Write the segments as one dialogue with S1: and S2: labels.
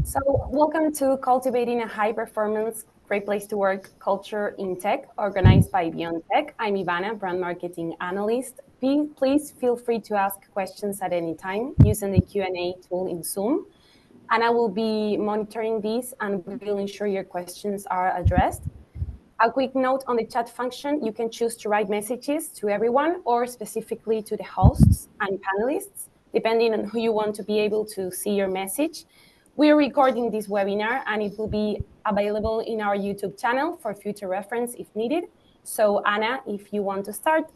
S1: So, welcome to Cultivating a High Performance, Great Place to Work Culture in Tech, organized by Beyond Tech. I'm Ivana, Brand Marketing Analyst. Please feel free to ask questions at any time using the Q&A tool in Zoom. And I will be monitoring these and will ensure your questions are addressed. A quick note on the chat function, you can choose to write messages to everyone or specifically to the hosts and panelists, depending on who you want to be able to see your message. We're recording this webinar and it will be available in our YouTube channel for future reference if needed. So Anna, if you want to start.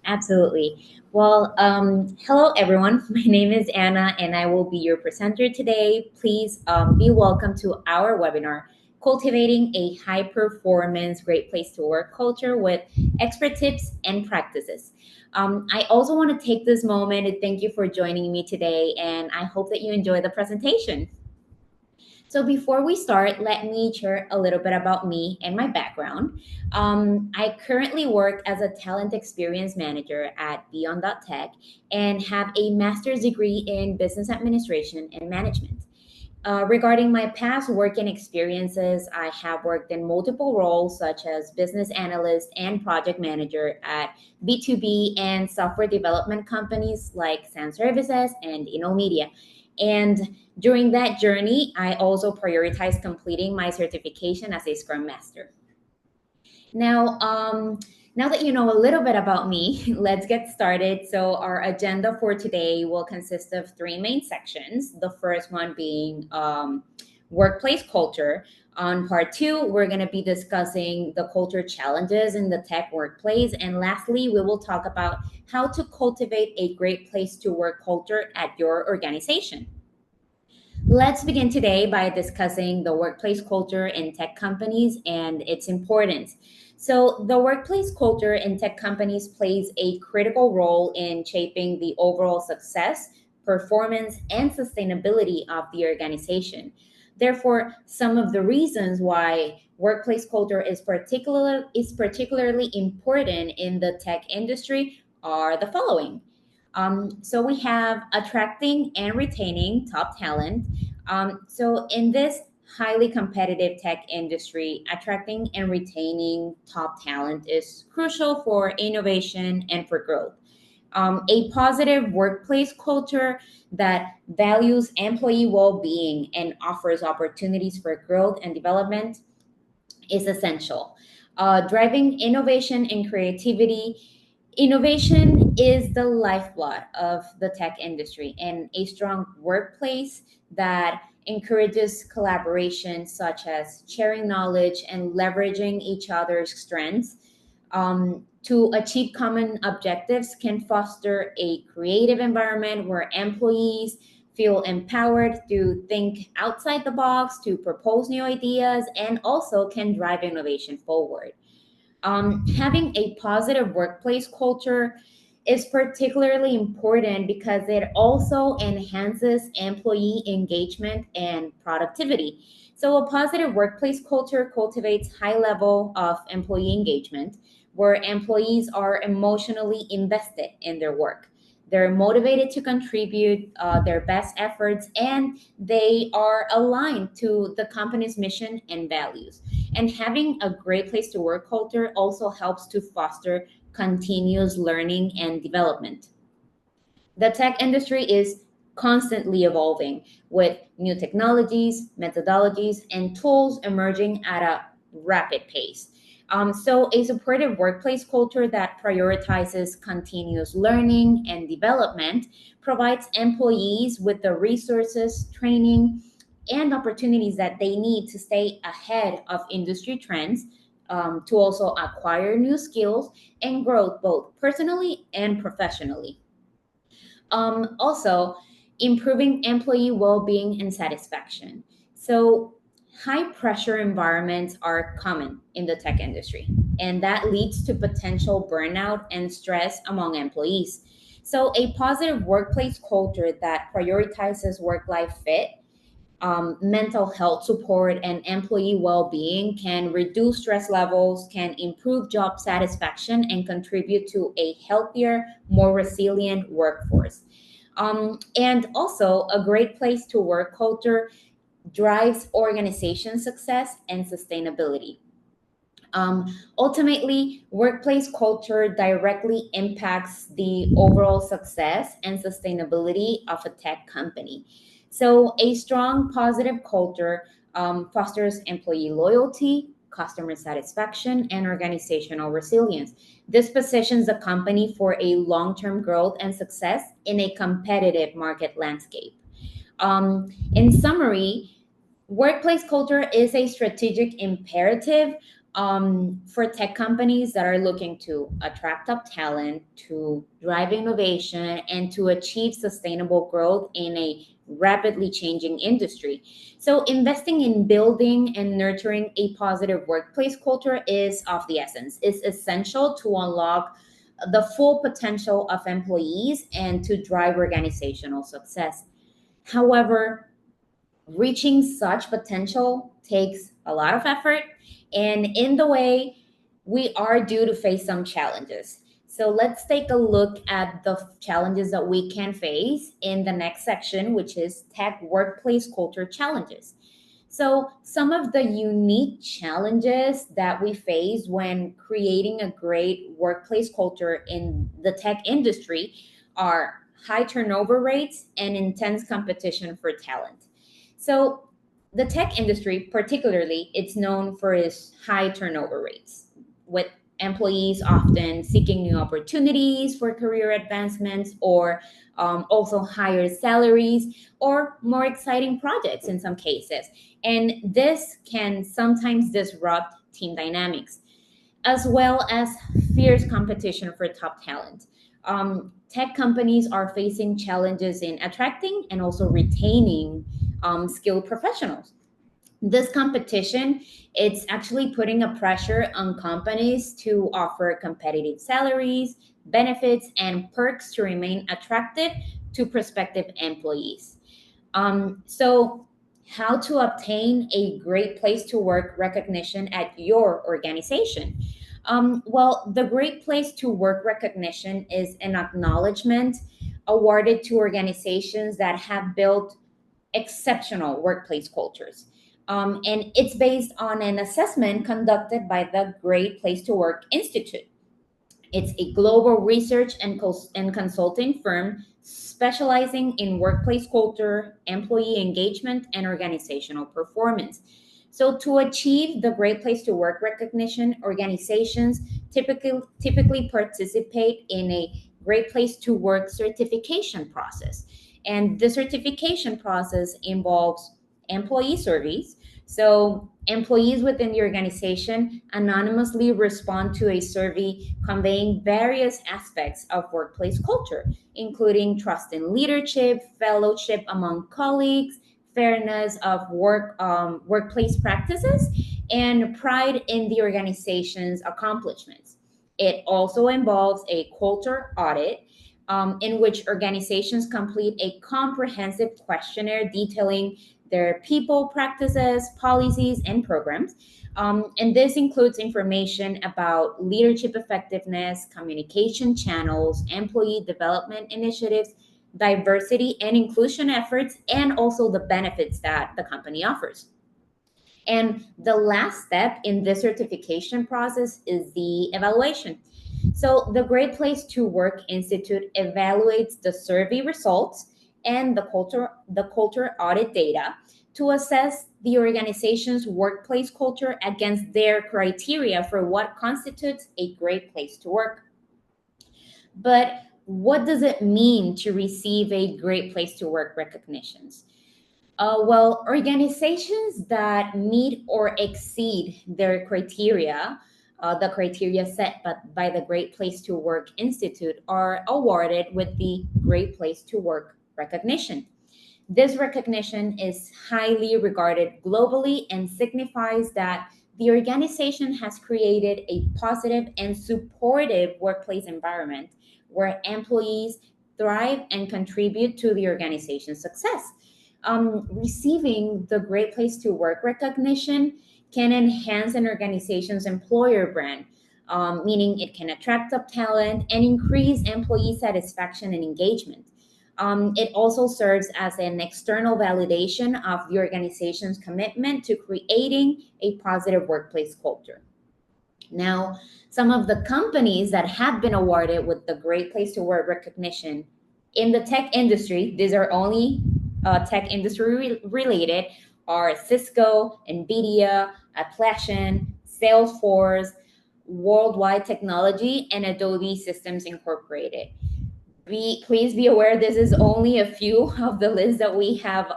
S2: Absolutely. Well, hello everyone. My name is Anna and I will be your presenter today. Please be welcome to our webinar, Cultivating a High Performance, Great Place to Work Culture with Expert Tips and Practices. I also want to take this moment to thank you for joining me today, and I hope that you enjoy the presentation. So before we start, let me share a little bit about me and my background. I currently work as a talent experience manager at Beyond.Tech and have a master's degree in business administration and management. Regarding my past working experiences, I have worked in multiple roles such as business analyst and project manager at B2B and software development companies like Sun Services and InnoMedia. And during that journey, I also prioritized completing my certification as a Scrum Master. Now that you know a little bit about me, let's get started. So our agenda for today will consist of three main sections. The first one being workplace culture. On part two, we're going to be discussing the culture challenges in the tech workplace. And lastly, we will talk about how to cultivate a great place to work culture at your organization. Let's begin today by discussing the workplace culture in tech companies and its importance. So, the workplace culture in tech companies plays a critical role in shaping the overall success, performance, and sustainability of the organization. Therefore, some of the reasons why workplace culture is particularly important in the tech industry are the following. So we have attracting and retaining top talent. So in this highly competitive tech industry, attracting and retaining top talent is crucial for innovation and for growth. A positive workplace culture that values employee well-being and offers opportunities for growth and development is essential. Driving innovation and creativity. Innovation is the lifeblood of the tech industry, and a strong workplace that encourages collaboration, such as sharing knowledge and leveraging each other's strengths to achieve common objectives, can foster a creative environment where employees feel empowered to think outside the box, to propose new ideas, and also can drive innovation forward. Having a positive workplace culture is particularly important because it also enhances employee engagement and productivity. So, a positive workplace culture cultivates high level of employee engagement, where employees are emotionally invested in their work. They're motivated to contribute their best efforts, and they are aligned to the company's mission and values. And having a great place to work culture also helps to foster continuous learning and development. The tech industry is constantly evolving with new technologies, methodologies, and tools emerging at a rapid pace. So, a supportive workplace culture that prioritizes continuous learning and development provides employees with the resources, training, and opportunities that they need to stay ahead of industry trends, to also acquire new skills and growth both personally and professionally. Also, improving employee well-being and satisfaction. So, high pressure environments are common in the tech industry, and that leads to potential burnout and stress among employees. So, a positive workplace culture that prioritizes work-life fit, mental health support, and employee well-being can reduce stress levels, can improve job satisfaction, and contribute to a healthier, more resilient workforce. And also, a great place to work culture drives organization success and sustainability. Ultimately, workplace culture directly impacts the overall success and sustainability of a tech company. So, a strong, positive culture fosters employee loyalty, customer satisfaction, and organizational resilience. This positions the company for a long term growth and success in a competitive market landscape. In summary, workplace culture is a strategic imperative for tech companies that are looking to attract top talent, to drive innovation, and to achieve sustainable growth in a rapidly changing industry. So, investing in building and nurturing a positive workplace culture is of the essence. It's essential to unlock the full potential of employees and to drive organizational success. However, reaching such potential takes a lot of effort, and in the way, we are due to face some challenges. So let's take a look at the challenges that we can face in the next section, which is tech workplace culture challenges. So, some of the unique challenges that we face when creating a great workplace culture in the tech industry are high turnover rates and intense competition for talent. So, the tech industry, particularly, it's known for its high turnover rates, with employees often seeking new opportunities for career advancements or also higher salaries or more exciting projects in some cases. And this can sometimes disrupt team dynamics, as well as fierce competition for top talent. Tech companies are facing challenges in attracting and also retaining skilled professionals. This competition, it's actually putting a pressure on companies to offer competitive salaries, benefits, and perks to remain attractive to prospective employees. So, how to obtain a great place to work recognition at your organization? Well, the Great Place to Work recognition is an acknowledgement awarded to organizations that have built exceptional workplace cultures. And it's based on an assessment conducted by the Great Place to Work Institute. It's a global research and consulting firm specializing in workplace culture, employee engagement, and organizational performance. So, to achieve the Great Place to Work recognition, organizations typically participate in a Great Place to Work certification process. And the certification process involves employee surveys. So, employees within the organization anonymously respond to a survey conveying various aspects of workplace culture, including trust in leadership, fellowship among colleagues, fairness of workplace practices, and pride in the organization's accomplishments. It also involves a culture audit, in which organizations complete a comprehensive questionnaire detailing their people, practices, policies, and programs. And this includes information about leadership effectiveness, communication channels, employee development initiatives, diversity and inclusion efforts, and also the benefits that the company offers. And the last step in this certification process is the evaluation. So, the Great Place to Work Institute evaluates the survey results and the culture audit data to assess the organization's workplace culture against their criteria for what constitutes a great place to work. But what does it mean to receive a Great Place to Work recognitions? Well, organizations that meet or exceed their criteria, the criteria set by the Great Place to Work Institute, are awarded with the Great Place to Work recognition. This recognition is highly regarded globally and signifies that the organization has created a positive and supportive workplace environment where employees thrive and contribute to the organization's success. Receiving the Great Place to Work recognition can enhance an organization's employer brand, meaning it can attract top talent and increase employee satisfaction and engagement. It also serves as an external validation of the organization's commitment to creating a positive workplace culture. Now, some of the companies that have been awarded with the Great Place to Work recognition in the tech industry, these are only tech industry related, are Cisco, NVIDIA, Atlassian, Salesforce, Worldwide Technology, and Adobe Systems Incorporated. Please be aware this is only a few of the list that we have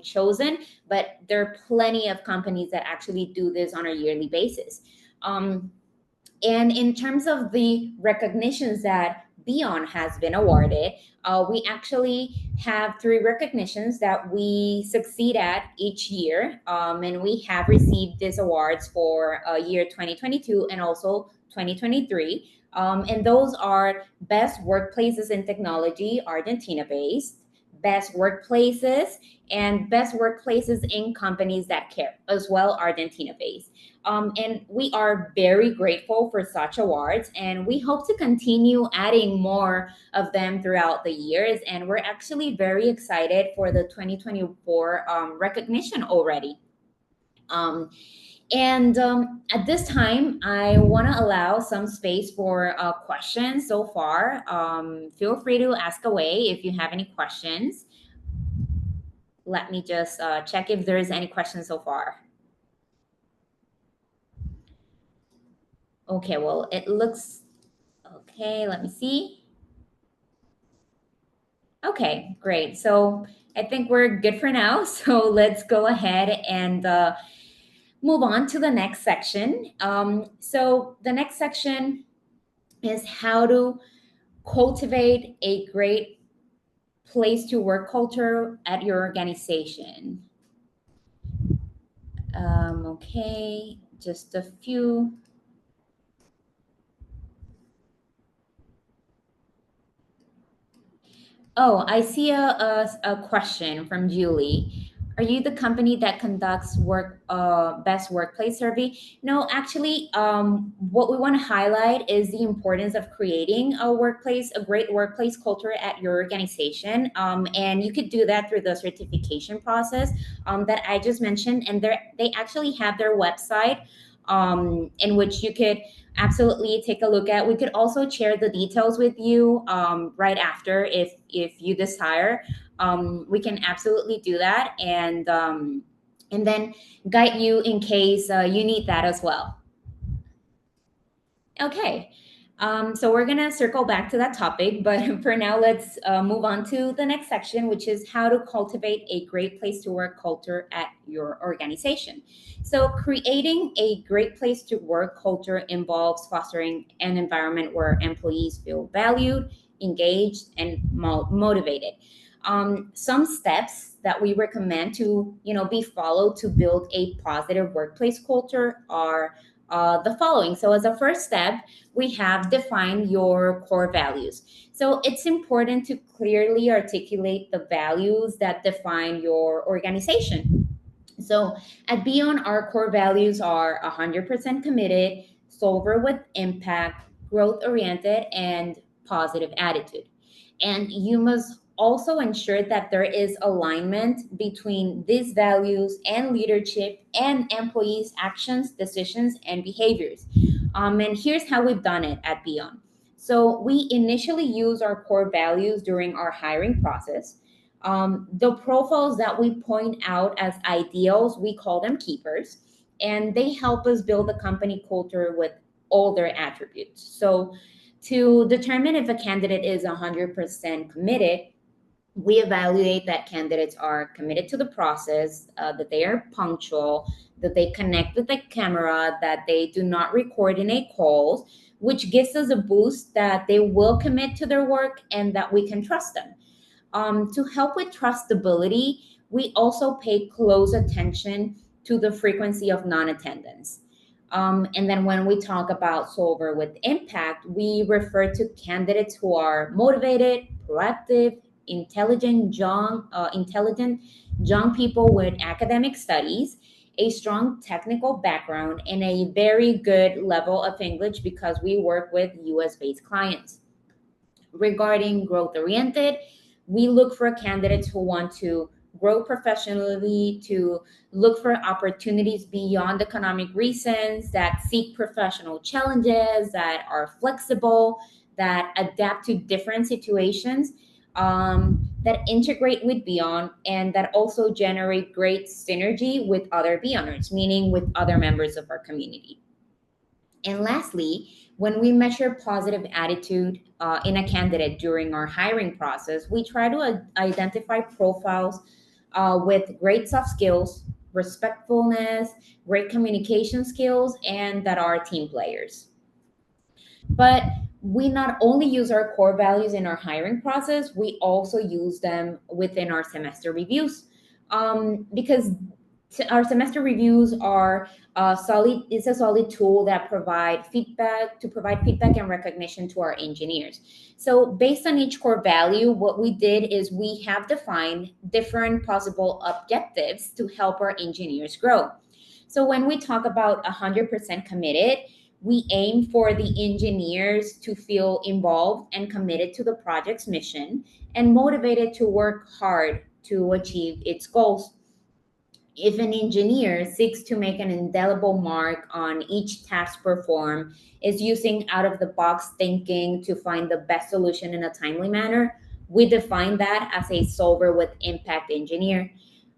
S2: chosen, but there are plenty of companies that actually do this on a yearly basis. And in terms of the recognitions that Beyond has been awarded, we actually have three recognitions that we succeed at each year. And we have received these awards for year 2022 and also 2023. And those are Best Workplaces in Technology, Argentina based, Best Workplaces, and Best Workplaces in Companies That Care, as well, Argentina based. And we are very grateful for such awards, and we hope to continue adding more of them throughout the years. And we're actually very excited for the 2024 recognition already. And at this time, I want to allow some space for questions so far. Feel free to ask away if you have any questions. Let me just check if there is any questions so far. Okay, well, it looks okay. Let me see. Okay, great. So I think we're good for now. So let's go ahead and move on to the next section. So the next section is how to cultivate a great place to work culture at your organization. Okay, just a few. Oh, I see a question from Julie. Are you the company that conducts best workplace survey? No, actually, what we want to highlight is the importance of creating a great workplace culture at your organization. And you could do that through the certification process that I just mentioned. And they actually have their website in which you could absolutely take a look at. We could also share the details with you right after if you desire. We can absolutely do that, and then guide you in case you need that as well. Okay. So we're going to circle back to that topic, but for now, let's move on to the next section, which is how to cultivate a great place to work culture at your organization. So creating a great place to work culture involves fostering an environment where employees feel valued, engaged, and motivated. Some steps that we recommend to be followed to build a positive workplace culture are the following. So as a first step, we have define your core values. So it's important to clearly articulate the values that define your organization. So at Beyond, our core values are 100% committed, solver with impact, growth oriented, and positive attitude. And you must also ensure that there is alignment between these values and leadership and employees' actions, decisions, and behaviors. And here's how we've done it at Beyond. So we initially use our core values during our hiring process. The profiles that we point out as ideals, we call them keepers, and they help us build a company culture with all their attributes. So to determine if a candidate is 100% committed, we evaluate that candidates are committed to the process, that they are punctual, that they connect with the camera, that they do not coordinate calls, which gives us a boost that they will commit to their work and that we can trust them. To help with trustability, we also pay close attention to the frequency of non-attendance. And then when we talk about solver with impact, we refer to candidates who are motivated, proactive, intelligent young people with academic studies, a strong technical background, and a very good level of English because we work with US based clients. Regarding growth oriented, We look for candidates who want to grow professionally, to look for opportunities beyond economic reasons, that seek professional challenges, that are flexible, that adapt to different situations, that integrate with Beyond, and that also generate great synergy with other Beyonders, meaning with other members of our community. And lastly, when we measure positive attitude in a candidate during our hiring process, we try to identify profiles with great soft skills, respectfulness, great communication skills, and that are team players. But we not only use our core values in our hiring process, we also use them within our semester reviews. Because our semester reviews are solid is a solid tool that provide feedback and recognition to our engineers. So based on each core value, what we did is we have defined different possible objectives to help our engineers grow. So when we talk about 100% committed, we aim for the engineers to feel involved and committed to the project's mission and motivated to work hard to achieve its goals. If an engineer seeks to make an indelible mark on each task performed, is using out of the box thinking to find the best solution in a timely manner, we define that as a solver with impact engineer.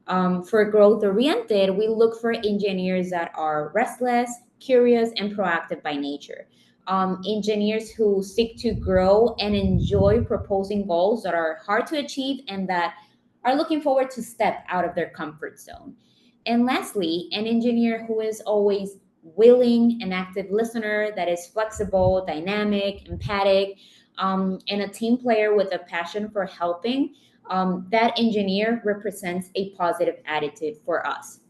S2: For growth oriented, we look for engineers that are restless, curious, and proactive by nature. Engineers who seek to grow and enjoy proposing goals that are hard to achieve and that are looking forward to step out of their comfort zone. And lastly, an engineer who is always willing, an active listener that is flexible, dynamic, empathic, and a team player with a passion for helping. That engineer represents a positive attitude for us.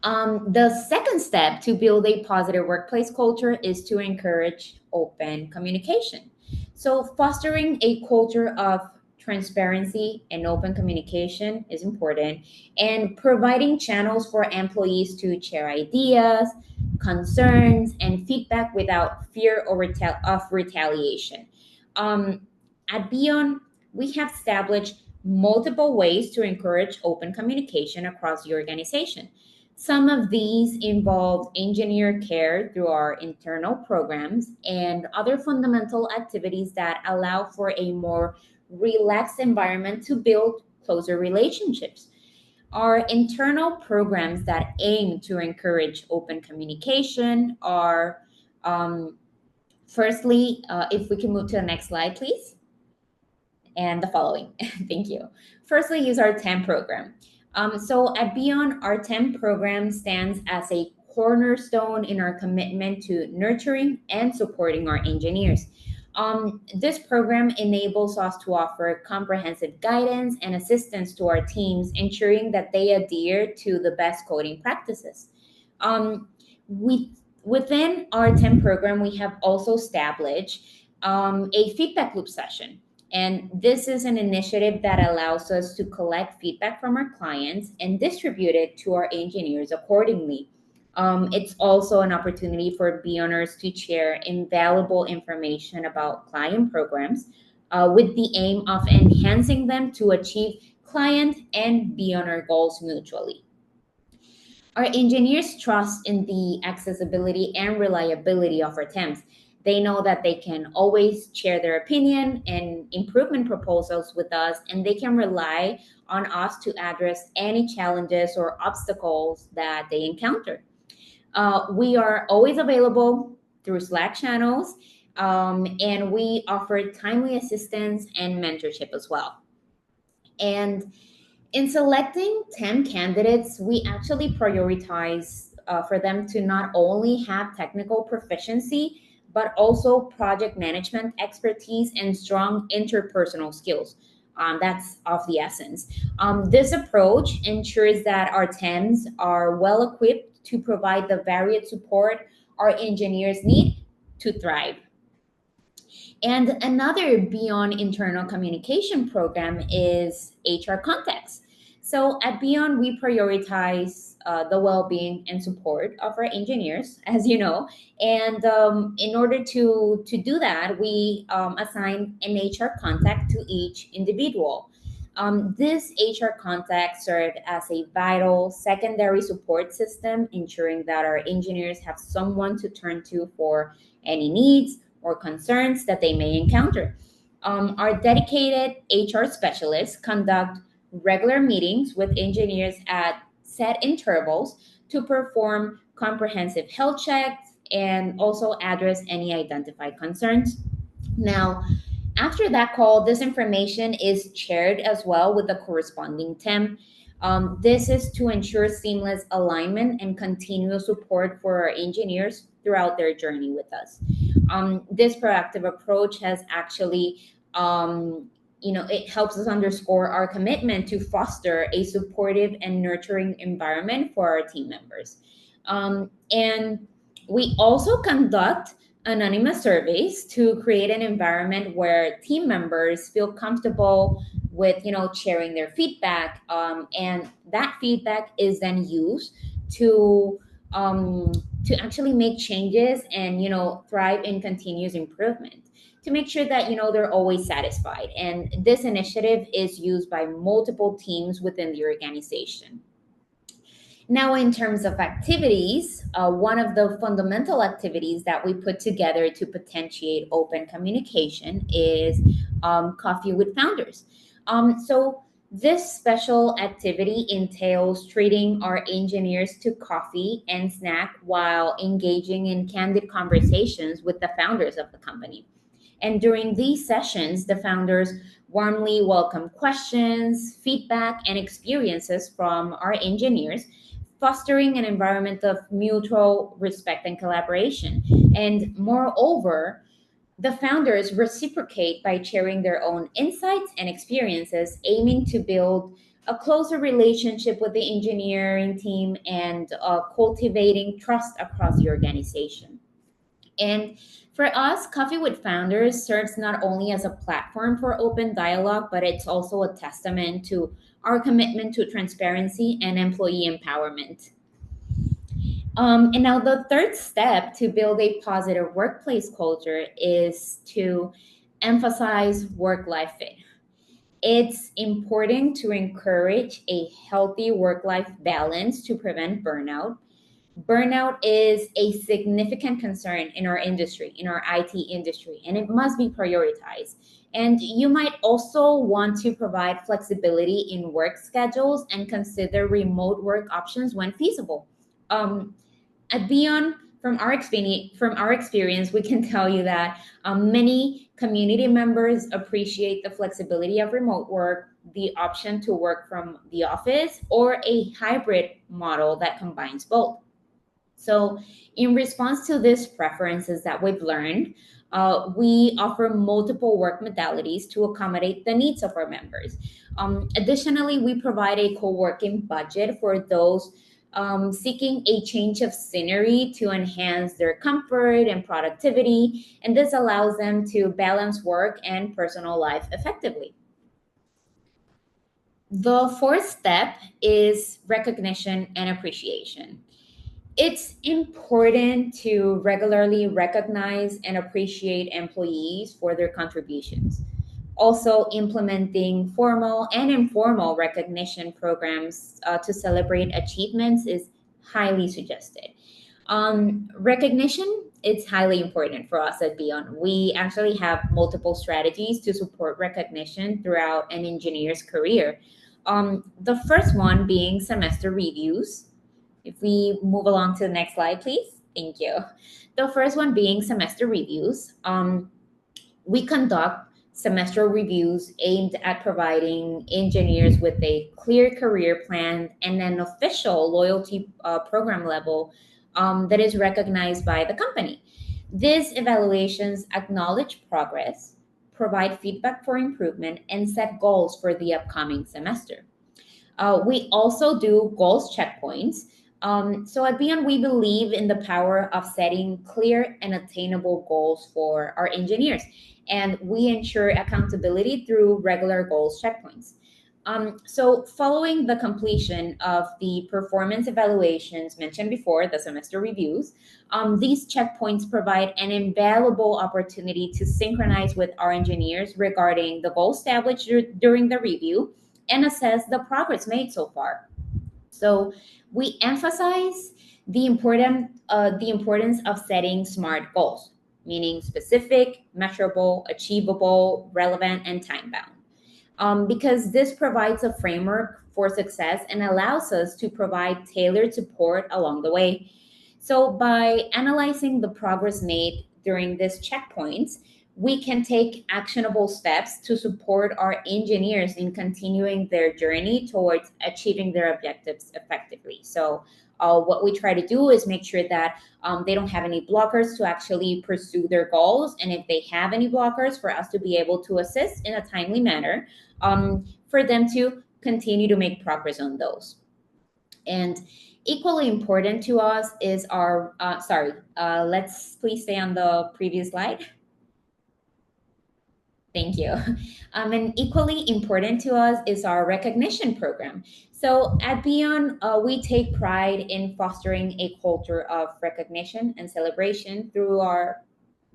S2: The second step to build a positive workplace culture is to encourage open communication. So, fostering a culture of transparency and open communication is important, and providing channels for employees to share ideas, concerns, and feedback without fear of retaliation. Um, at Beyond, we have established multiple ways to encourage open communication across the organization. Some of these involve engineer care through our internal programs and other fundamental activities that allow for a more relaxed environment to build closer relationships. Our internal programs that aim to encourage open communication are, firstly, if we can move to the next slide, please, and the following. Thank you. Firstly, use our TEM program. So at Beyond, our TEM program stands as a cornerstone in our commitment to nurturing and supporting our engineers. This program enables us to offer comprehensive guidance and assistance to our teams, ensuring that they adhere to the best coding practices. Um, we, Within our TEM program, we have also established a feedback loop session. And this is an initiative that allows us to collect feedback from our clients and distribute it to our engineers accordingly. It's also an opportunity for Beyonders to share invaluable information about client programs with the aim of enhancing them to achieve client and Beyonder goals mutually. Our engineers trust in the accessibility and reliability of our temps. They know that they can always share their opinion and improvement proposals with us, and they can rely on us to address any challenges or obstacles that they encounter. We are always available through Slack channels, and we offer timely assistance and mentorship as well. And in selecting 10 candidates, we actually prioritize for them to not only have technical proficiency, but also project management expertise and strong interpersonal skills. That's of the essence. This approach ensures that our TEMs are well equipped to provide the varied support our engineers need to thrive. And another beyond internal communication program is HR context. So at Beyond, we prioritize the well-being and support of our engineers, as you know. And in order to do that, we assign an HR contact to each individual. This HR contact served as a vital secondary support system, ensuring that our engineers have someone to turn to for any needs or concerns that they may encounter. Our dedicated HR specialists conduct regular meetings with engineers at set intervals to perform comprehensive health checks and also address any identified concerns. Now, after that call, this information is shared as well with the corresponding team. This is to ensure seamless alignment and continuous support for our engineers throughout their journey with us. This proactive approach has actually, it helps us underscore our commitment to foster a supportive and nurturing environment for our team members. And we also conduct anonymous surveys to create an environment where team members feel comfortable with sharing their feedback, and that feedback is then used to um, to actually make changes and thrive in continuous improvement to make sure that they're always satisfied. And this initiative is used by multiple teams within the organization. Now, in terms of activities, one of the fundamental activities that we put together to potentiate open communication is Coffee with Founders. So, this special activity entails treating our engineers to coffee and snack while engaging in candid conversations with the founders of the company. And during these sessions, the founders warmly welcome questions, feedback, and experiences from our engineers, fostering an environment of mutual respect and collaboration. And moreover, the founders reciprocate by sharing their own insights and experiences, aiming to build a closer relationship with the engineering team and cultivating trust across the organization. And for us, Coffee with Founders serves not only as a platform for open dialogue, but it's also a testament to our commitment to transparency and employee empowerment. And now, the third step to build a positive workplace culture is to emphasize work life fit. It's important to encourage a healthy work life balance to prevent burnout. Burnout is a significant concern in our industry, in our IT industry, and it must be prioritized. And you might also want to provide flexibility in work schedules and consider remote work options when feasible. Um, at Beyond, from our experience, we can tell you that many community members appreciate the flexibility of remote work, the option to work from the office, or a hybrid model that combines both. So, in response to these preferences that we've learned, we offer multiple work modalities to accommodate the needs of our members. Additionally, we provide a co working budget for those seeking a change of scenery to enhance their comfort and productivity, and this allows them to balance work and personal life effectively. The fourth step is recognition and appreciation. It's important to regularly recognize and appreciate employees for their contributions. Also, implementing formal and informal recognition programs to celebrate achievements is highly suggested. Recognition it's highly important for us at Beyond. We actually have multiple strategies to support recognition throughout an engineer's career. The first one being semester reviews. If we move along to the next slide, please. Thank you. The first one being semester reviews. We conduct semester reviews aimed at providing engineers with a clear career plan and an official loyalty program level that is recognized by the company. These evaluations acknowledge progress, provide feedback for improvement, and set goals for the upcoming semester. We also do goals checkpoints. So at Beyond, we believe in the power of setting clear and attainable goals for our engineers, and we ensure accountability through regular goals checkpoints. So, following the completion of the performance evaluations mentioned before, the semester reviews, these checkpoints provide an invaluable opportunity to synchronize with our engineers regarding the goals established during the review and assess the progress made so far. So, we emphasize the importance of setting SMART goals, meaning specific, measurable, achievable, relevant, and time bound, because this provides a framework for success and allows us to provide tailored support along the way. So, by analyzing the progress made during these checkpoints, we can take actionable steps to support our engineers in continuing their journey towards achieving their objectives effectively. So, what we try to do is make sure that they don't have any blockers to actually pursue their goals. And if they have any blockers, for us to be able to assist in a timely manner, for them to continue to make progress on those. And equally important to us is our, let's please stay on the previous slide. Thank you. And equally important to us is our recognition program. So at Beyond, we take pride in fostering a culture of recognition and celebration through our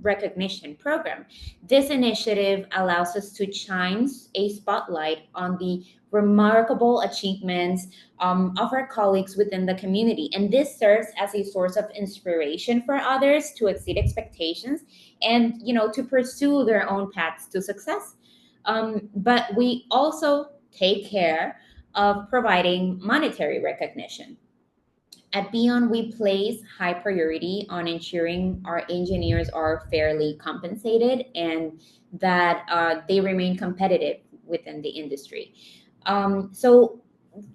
S2: recognition program. This initiative allows us to shine a spotlight on the remarkable achievements of our colleagues within the community. And this serves as a source of inspiration for others to exceed expectations and, to pursue their own paths to success. But we also take care of providing monetary recognition. At Beyond, we place high priority on ensuring our engineers are fairly compensated and that they remain competitive within the industry. So,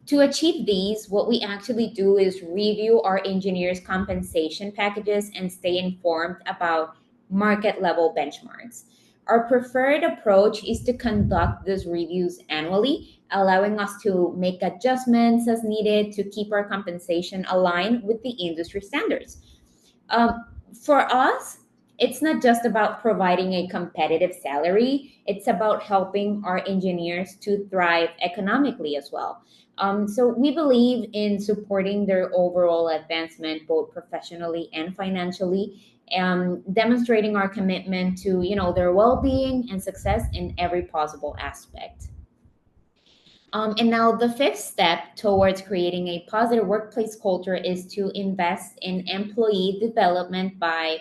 S2: to achieve these, what we actually do is review our engineers' compensation packages and stay informed about market level benchmarks. Our preferred approach is to conduct these reviews annually, allowing us to make adjustments as needed to keep our compensation aligned with the industry standards. For us, it's not just about providing a competitive salary, it's about helping our engineers to thrive economically as well. So we believe in supporting their overall advancement, both professionally and financially, demonstrating our commitment to their well-being and success in every possible aspect. And now the fifth step towards creating a positive workplace culture is to invest in employee development by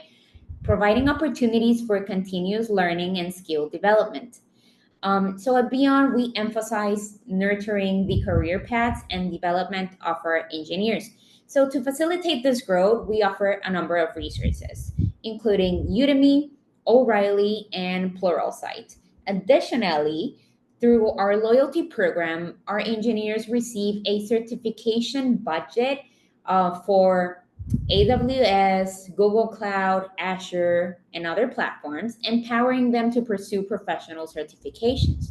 S2: providing opportunities for continuous learning and skill development. So at Beyond, we emphasize nurturing the career paths and development of our engineers. So to facilitate this growth, we offer a number of resources, including Udemy, O'Reilly, and Pluralsight. Additionally, through our loyalty program, our engineers receive a certification budget for AWS, Google Cloud, Azure, and other platforms, empowering them to pursue professional certifications.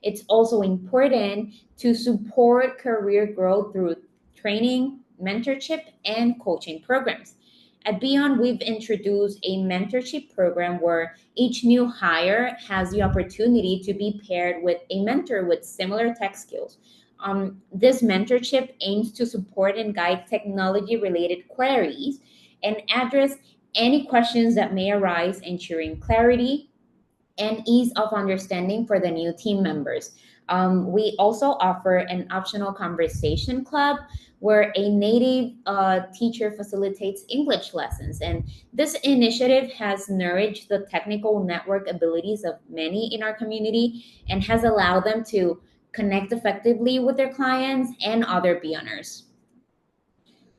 S2: It's also important to support career growth through training, mentorship, and coaching programs. At Beyond, we've introduced a mentorship program where each new hire has the opportunity to be paired with a mentor with similar tech skills. This mentorship aims to support and guide technology related queries and address any questions that may arise, ensuring clarity and ease of understanding for the new team members. We also offer an optional conversation club where a native teacher facilitates English lessons. And this initiative has nourished the technical network abilities of many in our community and has allowed them to connect effectively with their clients and other Beyonders.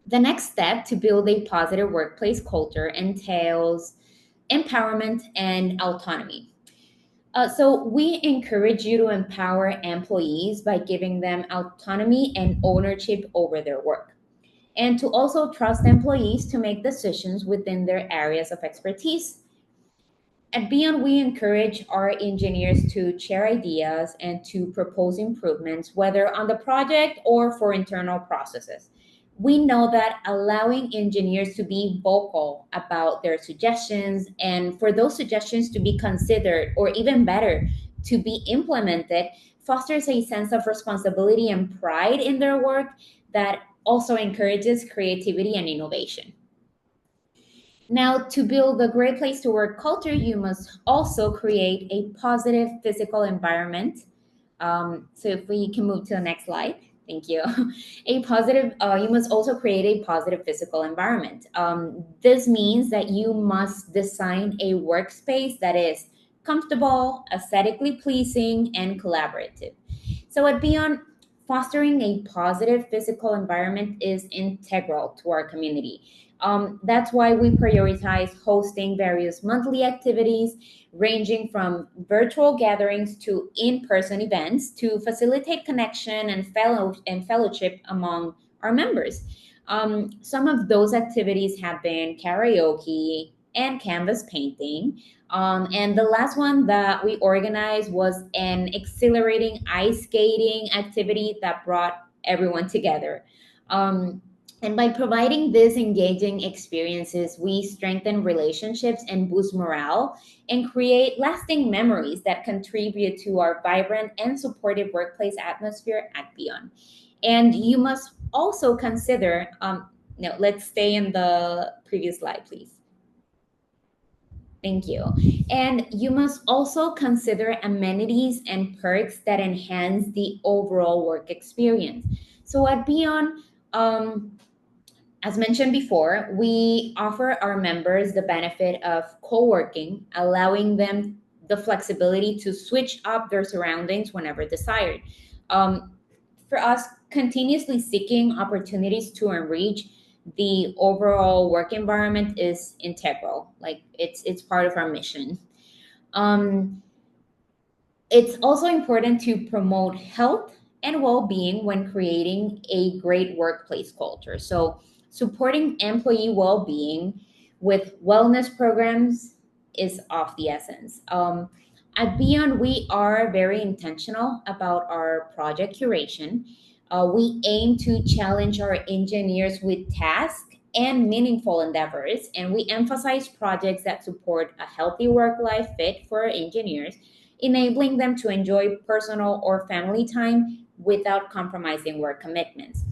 S2: The next step to build a positive workplace culture entails empowerment and autonomy. So we encourage you to empower employees by giving them autonomy and ownership over their work, and to also trust employees to make decisions within their areas of expertise. At Beyond, we encourage our engineers to share ideas and to propose improvements, whether on the project or for internal processes. We know that allowing engineers to be vocal about their suggestions and for those suggestions to be considered or even better, to be implemented fosters a sense of responsibility and pride in their work that also encourages creativity and innovation. Now, to build a great place to work culture, you must also create a positive physical environment. So, if we can move to the next slide, thank you. You must also create a positive physical environment. This means that you must design a workspace that is comfortable, aesthetically pleasing, and collaborative. So, at Beyond, fostering a positive physical environment is integral to our community. That's why we prioritize hosting various monthly activities, ranging from virtual gatherings to in-person events, to facilitate connection and fellowship among our members. Some of those activities have been karaoke and canvas painting. And the last one that we organized was an exhilarating ice skating activity that brought everyone together. Um, and by providing these engaging experiences, we strengthen relationships and boost morale and create lasting memories that contribute to our vibrant and supportive workplace atmosphere at Beyond. And you must also consider, no, let's stay in the previous slide, please. Thank you. And you must also consider amenities and perks that enhance the overall work experience. So at Beyond, as mentioned before, we offer our members the benefit of co working, allowing them the flexibility to switch up their surroundings whenever desired. Um, for us, continuously seeking opportunities to enrich the overall work environment is integral. Like it's part of our mission. Um, it's also important to promote health and well being when creating a great workplace culture. So, supporting employee well being with wellness programs is of the essence. At Beyond, we are very intentional about our project curation. We aim to challenge our engineers with tasks and meaningful endeavors, and we emphasize projects that support a healthy work life fit for our engineers, enabling them to enjoy personal or family time without compromising work commitments.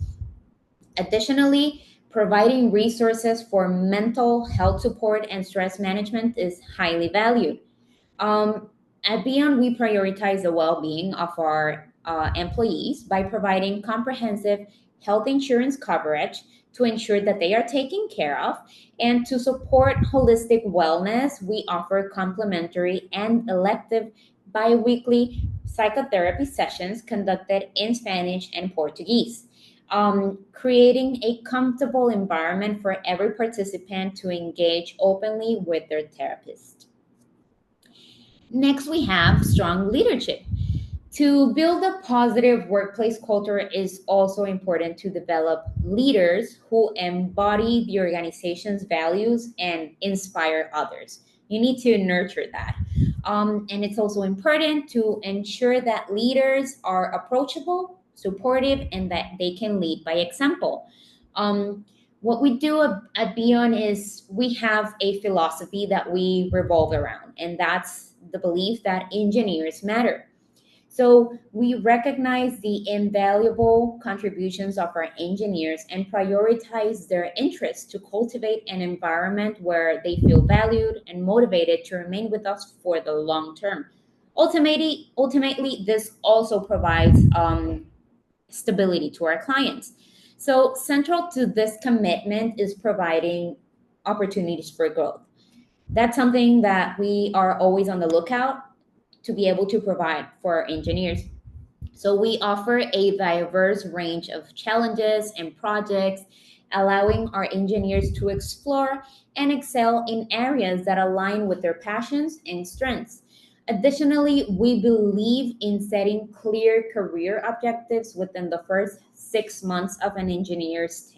S2: Additionally, providing resources for mental health support and stress management is highly valued. Um, at Beyond, we prioritize the well being of our employees by providing comprehensive health insurance coverage to ensure that they are taken care of. And to support holistic wellness, we offer complimentary and elective bi weekly psychotherapy sessions conducted in Spanish and Portuguese. Creating a comfortable environment for every participant to engage openly with their therapist. Next, we have strong leadership. To build a positive workplace culture is also important to develop leaders who embody the organization's values and inspire others. You need to nurture that. And it's also important to ensure that leaders are approachable, supportive, and that they can lead by example. What we do at Beyond is we have a philosophy that we revolve around, and that's the belief that engineers matter. So we recognize the invaluable contributions of our engineers and prioritize their interests to cultivate an environment where they feel valued and motivated to remain with us for the long term. Ultimately, this also provides stability to our clients. So central to this commitment is providing opportunities for growth. That's something that we are always on the lookout to be able to provide for our engineers. So we offer a diverse range of challenges and projects, allowing our engineers to explore and excel in areas that align with their passions and strengths. Additionally, we believe in setting clear career objectives within the first 6 months of an engineer's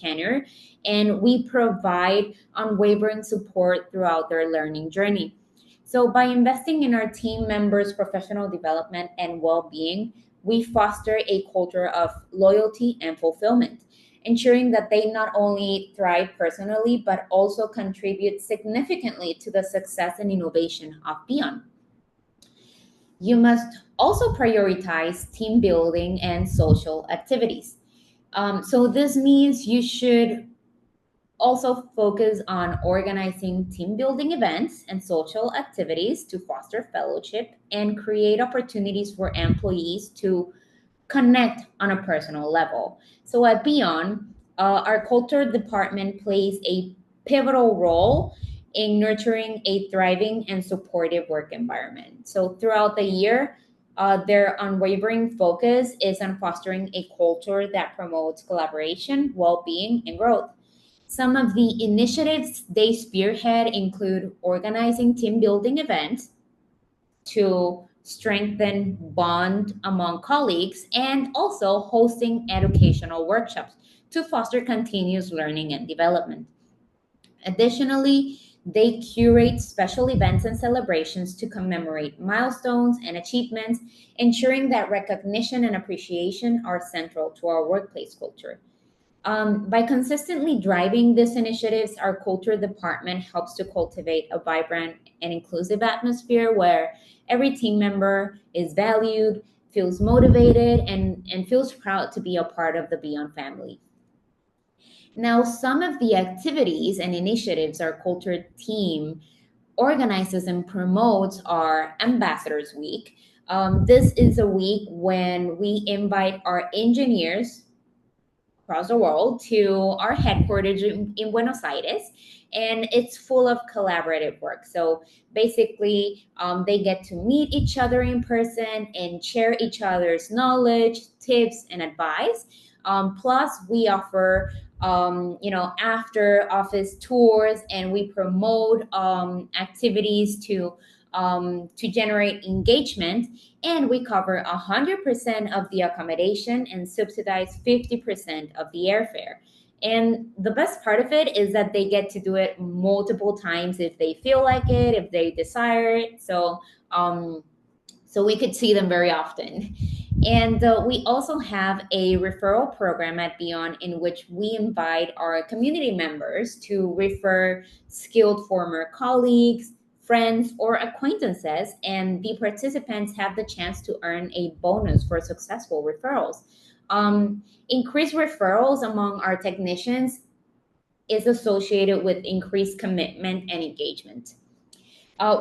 S2: tenure, and we provide unwavering support throughout their learning journey. So, by investing in our team members' professional development and well being, we foster a culture of loyalty and fulfillment, ensuring that they not only thrive personally, but also contribute significantly to the success and innovation of Beyond. You must also prioritize team building and social activities. So this means you should also focus on organizing team building events and social activities to foster fellowship and create opportunities for employees to connect on a personal level. So at Beyond, our culture department plays a pivotal role in nurturing a thriving and supportive work environment. So throughout the year, their unwavering focus is on fostering a culture that promotes collaboration, well-being, and growth. Some of the initiatives they spearhead include organizing team building events to strengthen bond among colleagues and also hosting educational workshops to foster continuous learning and development. Additionally, they curate special events and celebrations to commemorate milestones and achievements, ensuring that recognition and appreciation are central to our workplace culture. By consistently driving these initiatives, our culture department helps to cultivate a vibrant and inclusive atmosphere where every team member is valued, feels motivated, and feels proud to be a part of the Beyond family. Now, some of the activities and initiatives our culture team organizes and promotes are Ambassadors Week. This is a week when we invite our engineers across the world to our headquarters in Buenos Aires, and it's full of collaborative work. So basically, they get to meet each other in person and share each other's knowledge, tips, and advice. Plus, we offer after office tours, and we promote activities to generate engagement, and we cover 100% of the accommodation and subsidize 50% of the airfare. And the best part of it is that they get to do it multiple times if they feel like it, if they desire it. So we could see them very often. And we also have a referral program at Beyond in which we invite our community members to refer skilled former colleagues, friends, or acquaintances, and the participants have the chance to earn a bonus for successful referrals. Increased referrals among our technicians is associated with increased commitment and engagement.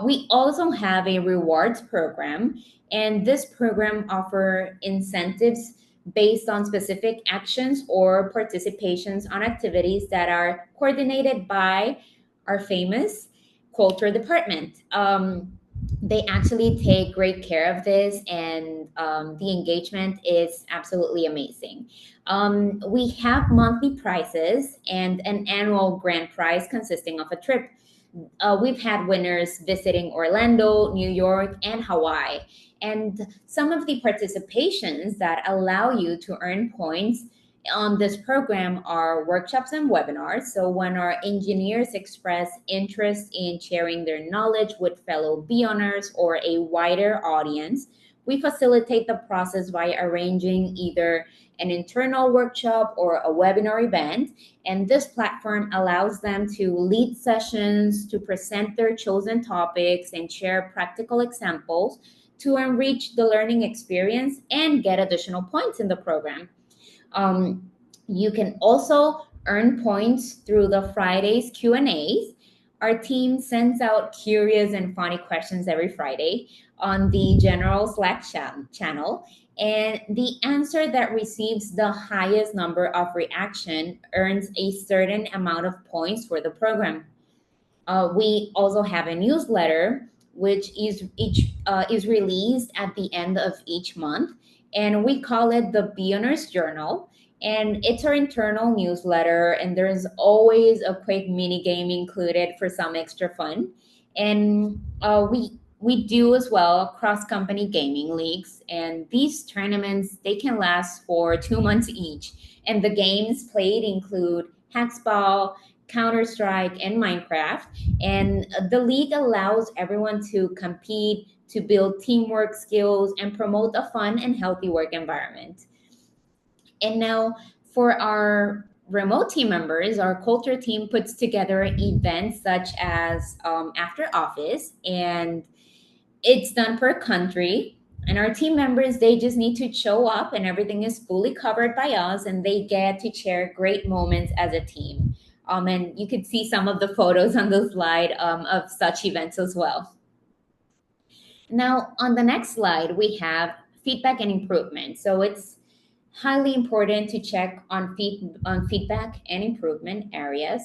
S2: We also have a rewards program, and this program offer incentives based on specific actions or participations on activities that are coordinated by our famous culture department. They actually take great care of this, and the engagement is absolutely amazing. We have monthly prizes and an annual grand prize consisting of a trip. We've had winners visiting Orlando, New York, and Hawaii. And some of the participations that allow you to earn points on this program are workshops and webinars. So, when our engineers express interest in sharing their knowledge with fellow Beyonders or a wider audience, we facilitate the process by arranging either an internal workshop or a webinar event, and this platform allows them to lead sessions, to present their chosen topics, and share practical examples to enrich the learning experience and get additional points in the program. Um, you can also earn points through the Fridays Q&As. Our team sends out curious and funny questions every Friday on the general Slack channel, and the answer that receives the highest number of reaction earns a certain amount of points for the program. We also have a newsletter which is released at the end of each month, and we call it the Beyonders Journal. And it's our internal newsletter, and there's always a quick mini game included for some extra fun. And we do as well cross company gaming leagues, and these tournaments they can last for 2 months each. And the games played include Hacksball, Counter Strike, and Minecraft. And the league allows everyone to compete, to build teamwork skills, and promote a fun and healthy work environment. And now, for our remote team members, our culture team puts together events such as After Office, and It's done per country, and our team members, they just need to show up and everything is fully covered by us, and they get to share great moments as a team. And you could see some of the photos on the slide of such events as well. Now, on the next slide, we have feedback and improvement. So it's highly important to check on feedback and improvement areas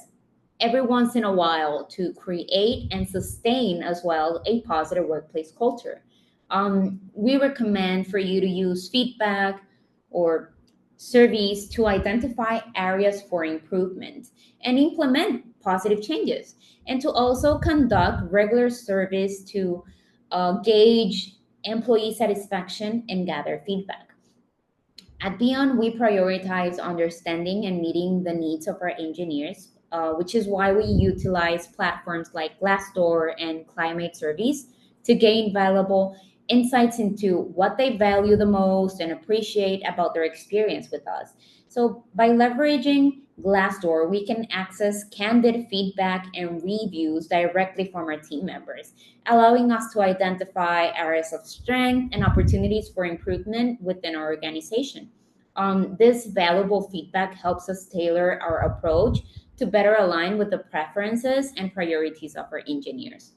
S2: every once in a while to create and sustain as well a positive workplace culture. We recommend for you to use feedback or surveys to identify areas for improvement and implement positive changes, and to also conduct regular surveys to gauge employee satisfaction and gather feedback. At Beyond, we prioritize understanding and meeting the needs of our engineers, which is why we utilize platforms like Glassdoor and Climate Surveys to gain valuable insights into what they value the most and appreciate about their experience with us. So, by leveraging Glassdoor, we can access candid feedback and reviews directly from our team members, allowing us to identify areas of strength and opportunities for improvement within our organization. This valuable feedback helps us tailor our approach to better align with the preferences and priorities of our engineers.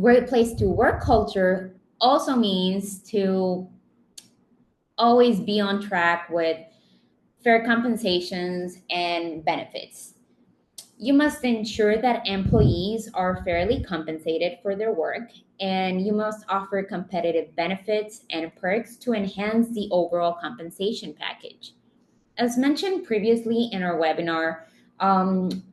S2: Great place to work culture also means to always be on track with fair compensations and benefits. You must ensure that employees are fairly compensated for their work, and you must offer competitive benefits and perks to enhance the overall compensation package. As mentioned previously in our webinar,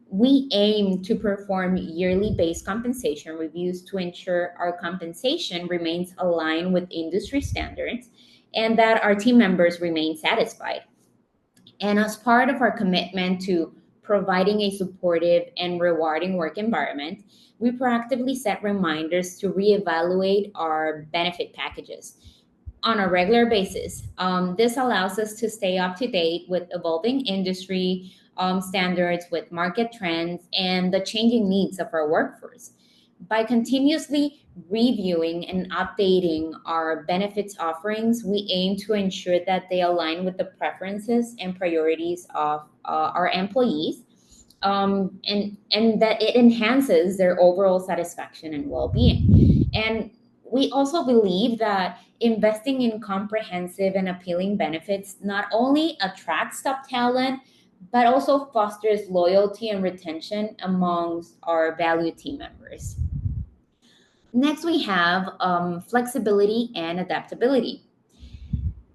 S2: we aim to perform yearly based compensation reviews to ensure our compensation remains aligned with industry standards and that our team members remain satisfied. And as part of our commitment to providing a supportive and rewarding work environment, we proactively set reminders to reevaluate our benefit packages on a regular basis. This allows us to stay up to date with evolving industry standards, with market trends, and the changing needs of our workforce. By continuously reviewing and updating our benefits offerings, we aim to ensure that they align with the preferences and priorities of our employees, and that it enhances their overall satisfaction and well-being. And we also believe that investing in comprehensive and appealing benefits not only attracts top talent, but also fosters loyalty and retention amongst our valued team members. Next, we have flexibility and adaptability.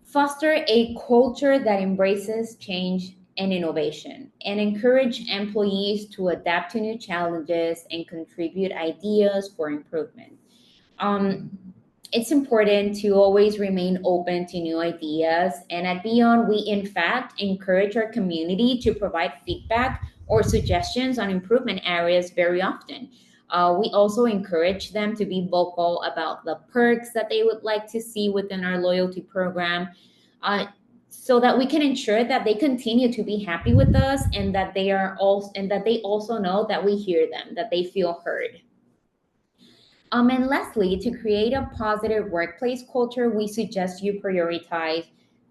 S2: Foster a culture that embraces change and innovation, and encourage employees to adapt to new challenges and contribute ideas for improvement. Um, it's important to always remain open to new ideas. And at Beyond, we in fact encourage our community to provide feedback or suggestions on improvement areas very often. We also encourage them to be vocal about the perks that they would like to see within our loyalty program, uh, so that we can ensure that they continue to be happy with us, and that they also know that we hear them, that they feel heard. And lastly, to create a positive workplace culture, we suggest you prioritize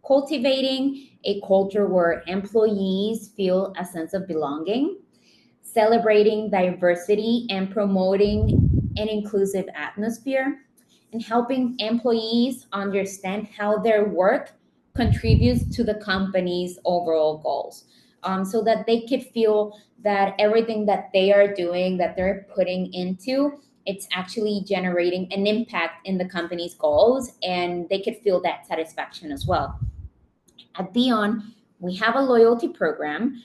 S2: cultivating a culture where employees feel a sense of belonging, celebrating diversity and promoting an inclusive atmosphere, and helping employees understand how their work contributes to the company's overall goals, so that they could feel that everything that they are doing, that they're putting into, it's actually generating an impact in the company's goals, and they could feel that satisfaction as well. At Beyond, we have a loyalty program,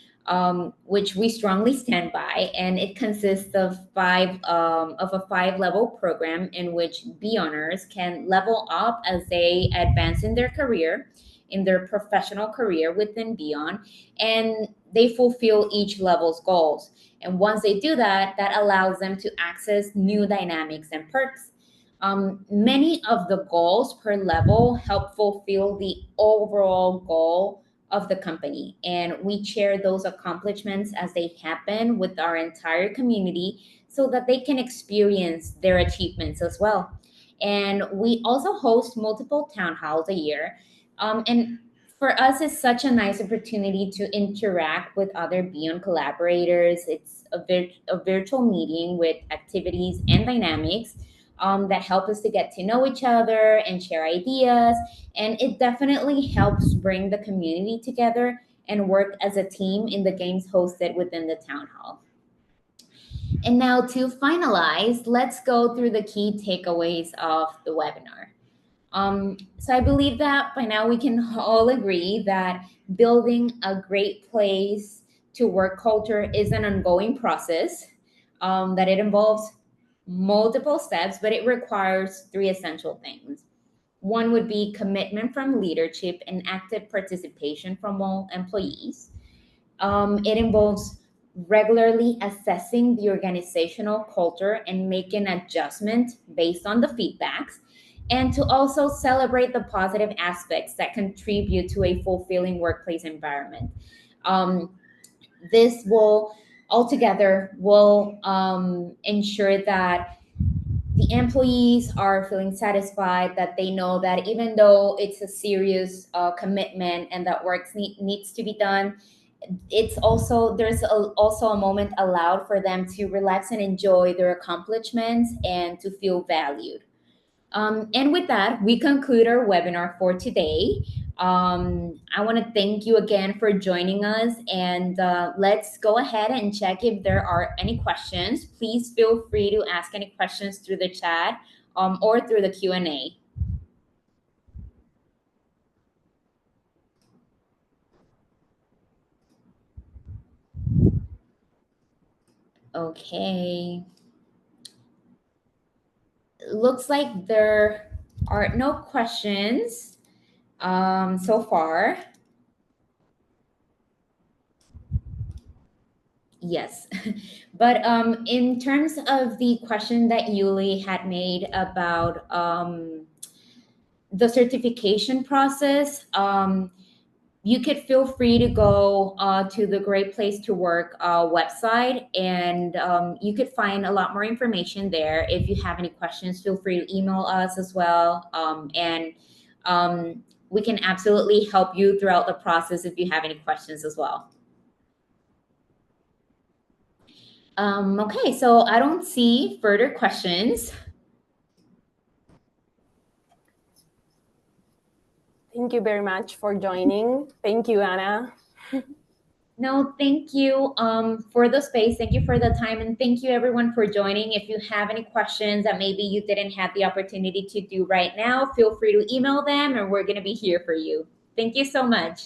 S2: which we strongly stand by, and it consists of a 5 level program in which Beyonders can level up as they advance in their career, in their professional career within Beyond, and they fulfill each level's goals. And once they do that, that allows them to access new dynamics and perks. Many of the goals per level help fulfill the overall goal of the company. And we share those accomplishments as they happen with our entire community so that they can experience their achievements as well. And we also host multiple town halls a year. And for us, it's such a nice opportunity to interact with other Beyond collaborators. It's a virtual meeting with activities and dynamics that help us to get to know each other and share ideas. And it definitely helps bring the community together and work as a team in the games hosted within the town hall. And now to finalize, let's go through the key takeaways of the webinar. So I believe that by now we can all agree that building a great place to work culture is an ongoing process, that it involves multiple steps, but it requires three essential things. One would be commitment from leadership and active participation from all employees. It involves regularly assessing the organizational culture and making adjustments based on the feedbacks, and to also celebrate the positive aspects that contribute to a fulfilling workplace environment. Um, this will altogether will ensure that the employees are feeling satisfied, that they know that even though it's a serious commitment and that work needs to be done, it's also also a moment allowed for them to relax and enjoy their accomplishments and to feel valued. And with that, we conclude our webinar for today. I want to thank you again for joining us, and let's go ahead and check if there are any questions. Please feel free to ask any questions through the chat or through the Q&A. Okay. Looks like there are no questions so far. Yes. But in terms of the question that Yuli had made about the certification process, you could feel free to go to the Great Place to Work website, and you could find a lot more information there. If you have any questions, feel free to email us as well. And we can absolutely help you throughout the process if you have any questions as well. Okay, so I don't see further questions.
S1: Thank you very much for joining. Thank you, Ana.
S2: No, thank you for the space. Thank you for the time. And thank you, everyone, for joining. If you have any questions that maybe you didn't have the opportunity to do right now, feel free to email them, and we're going to be here for you. Thank you so much.